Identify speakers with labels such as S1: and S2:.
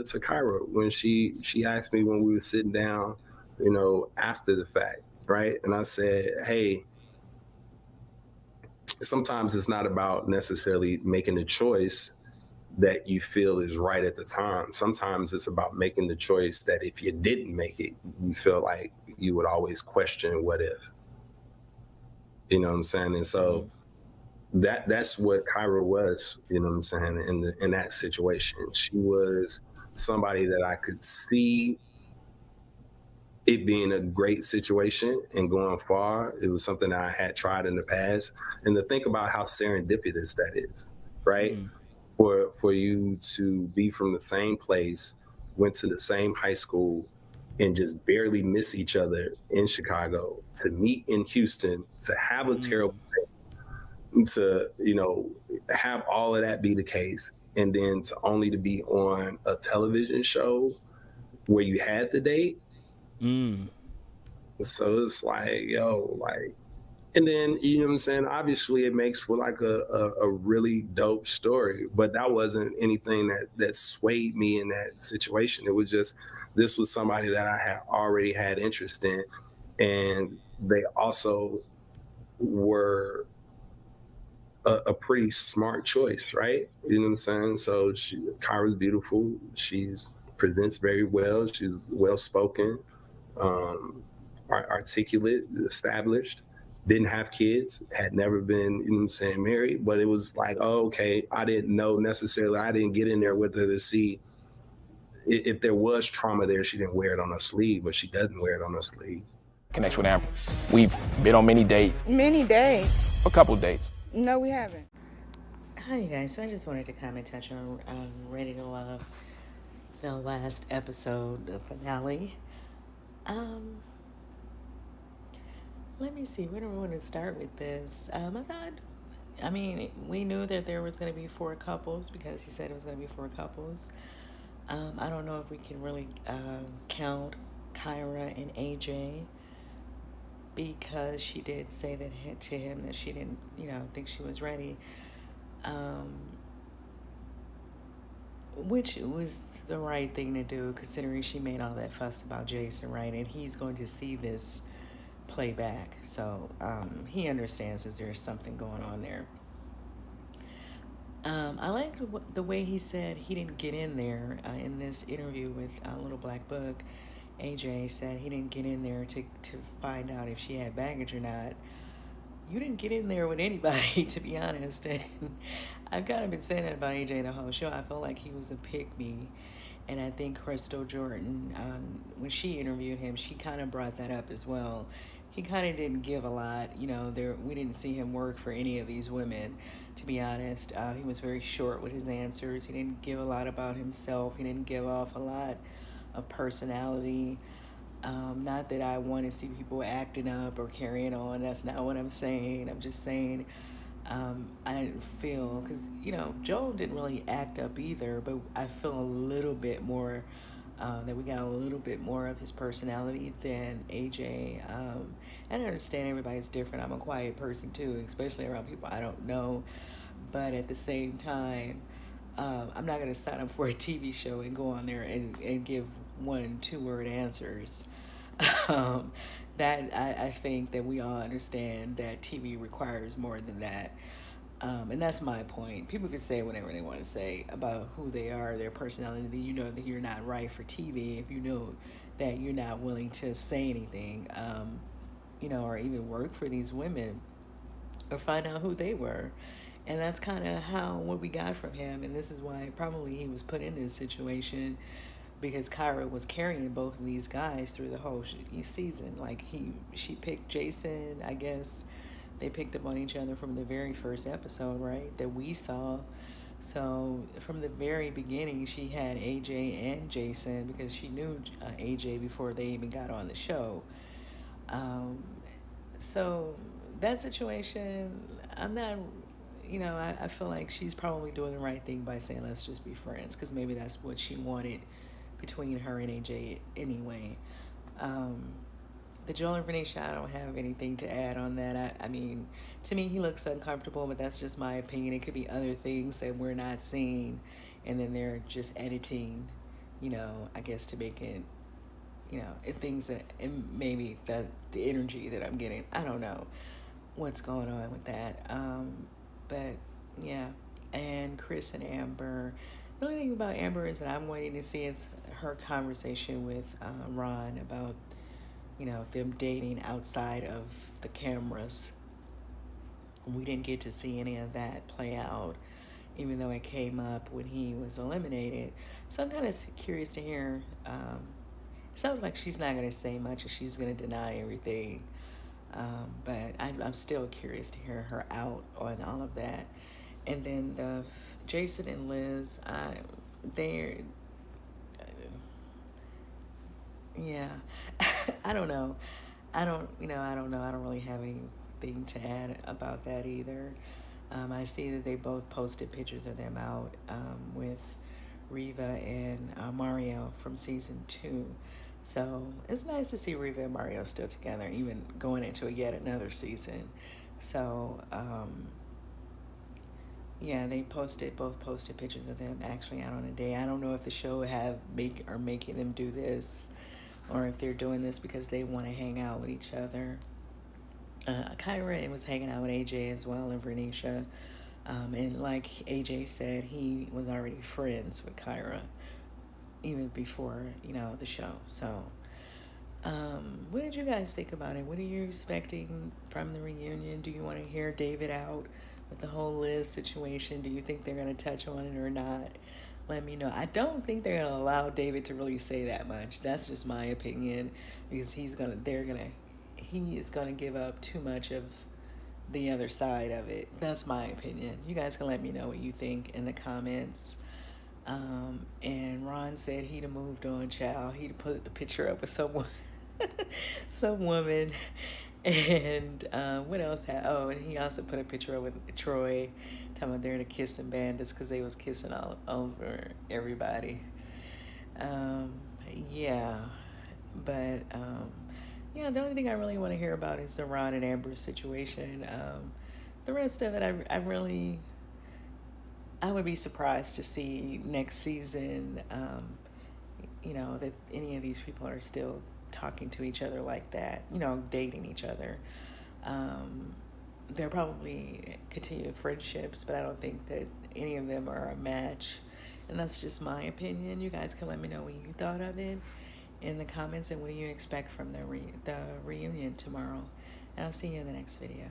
S1: to Kyra when she asked me when we were sitting down, after the fact, right? And I said, hey, sometimes it's not about necessarily making a choice that you feel is right at the time. Sometimes it's about making the choice that if you didn't make it, you feel like you would always question what if. You know what I'm saying? And so
S2: Mhm.
S1: that's what Kyra was, you know what I'm saying, in that situation. She was somebody that I could see it being a great situation and going far. It was something that I had tried in the past. And to think about how serendipitous that is, right?
S2: Mm.
S1: For you to be from the same place, went to the same high school, and just barely miss each other in Chicago, to meet in Houston, to have a terrible,
S2: Mm.
S1: to have all of that be the case, and then to only to be on a television show where you had the date.
S2: Mm.
S1: So it's like, yo, like, and then you know what I'm saying. Obviously, it makes for like a really dope story, but that wasn't anything that swayed me in that situation. It was just this was somebody that I had already had interest in, and they also were a pretty smart choice, right? You know what I'm saying? So Kyra's beautiful. She's presents very well. She's well spoken, um, articulate, established. Didn't have kids, had never been, you know what I'm saying, married. But it was like, oh, okay, I didn't know necessarily. I didn't get in there with her to see if there was trauma there. She didn't wear it on her sleeve, but she doesn't wear it on her sleeve.
S3: Connection with Amber. We've been on many dates,
S4: Many days.
S3: a couple dates.
S4: No, we haven't.
S5: Hi, you guys. So I just wanted to come and touch on Ready to Love, the last episode, the finale. Um, Let me see. Where do I want to start with this? I mean, we knew that there was going to be four couples because he said it was going to be four couples. I don't know if we can really count Kyra and AJ because she did say that to him that she didn't, think she was ready. Um, Which was the right thing to do, considering she made all that fuss about Jason, right? And he's going to see this playback, so he understands that there's something going on there. I liked the way he said he didn't get in there in this interview with Little Black Book. AJ said he didn't get in there to find out if she had baggage or not. You didn't get in there with anybody, to be honest. And I've kind of been saying that about AJ the whole show. I felt like he was a pick me. And I think Crystal Jordan, when she interviewed him, she kind of brought that up as well. He kind of didn't give a lot. We didn't see him work for any of these women, to be honest. He was very short with his answers. He didn't give a lot about himself. He didn't give off a lot of personality. Not that I want to see people acting up or carrying on. That's not what I'm saying. I'm just saying I didn't feel, because, Joel didn't really act up either, but I feel a little bit more that we got a little bit more of his personality than AJ. And I understand everybody's different. I'm a quiet person too, especially around people I don't know. But at the same time, I'm not going to sign up for a TV show and go on there and give 1 2 word answers. um, that I think that we all understand that TV requires more than that. And that's my point. People can say whatever they want to say about who they are, their personality. You know that you're not right for TV if you know that you're not willing to say anything, or even work for these women or find out who they were. And that's kind of what we got from him. And this is why probably he was put in this situation, because Kyra was carrying both of these guys through the whole season. Like she picked Jason. I guess they picked up on each other from the very first episode, right? That we saw. So from the very beginning, she had AJ and Jason because she knew AJ before they even got on the show. Um, so that situation, I'm not, I feel like she's probably doing the right thing by saying let's just be friends, because maybe that's what she wanted between her and AJ anyway. Um, the Joel and Renee shot, I don't have anything to add on that. I mean, to me, he looks uncomfortable, but that's just my opinion. It could be other things that we're not seeing, and then they're just editing I guess to make it, and things that, and maybe the energy that I'm getting, I don't know what's going on with that. But yeah, and Chris and Amber. The only thing about Amber is that I'm waiting to see is her conversation with Ron about, them dating outside of the cameras. We didn't get to see any of that play out, even though it came up when he was eliminated. So I'm kind of curious to hear. It sounds like she's not going to say much, and she's going to deny everything. But I'm still curious to hear her out on all of that. And then the Jason and Liz, they're, yeah, I don't know. I don't know. I don't really have anything to add about that either. I see that they both posted pictures of them out with Riva and Mario from season 2. So it's nice to see Riva and Mario still together, even going into yet another season. So, yeah, they both posted pictures of them actually out on a day. I don't know if the show are making them do this, or if they're doing this because they want to hang out with each other. Kyra was hanging out with AJ as well, and Vernisha. And like AJ said, he was already friends with Kyra even before, the show. So, what did you guys think about it? What are you expecting from the reunion? Do you want to hear David out with the whole Liz situation? Do you think they're going to touch on it or not? Let me know. I don't think they're going to allow David to really say that much. That's just my opinion, because he is going to give up too much of the other side of it. That's my opinion. You guys can let me know what you think in the comments. And Ron said he'd have moved on, child. He'd put a picture up with someone, some woman. And what else? And he also put a picture up with Troy, talking about they're the kissing bandits because they was kissing all over everybody. Yeah, but yeah, the only thing I really want to hear about is the Ron and Amber situation. The rest of it, I would be surprised to see next season, that any of these people are still talking to each other like that, dating each other. They're probably continued friendships, but I don't think that any of them are a match. And that's just my opinion. You guys can let me know what you thought of it in the comments, and what do you expect from the reunion tomorrow. And I'll see you in the next video.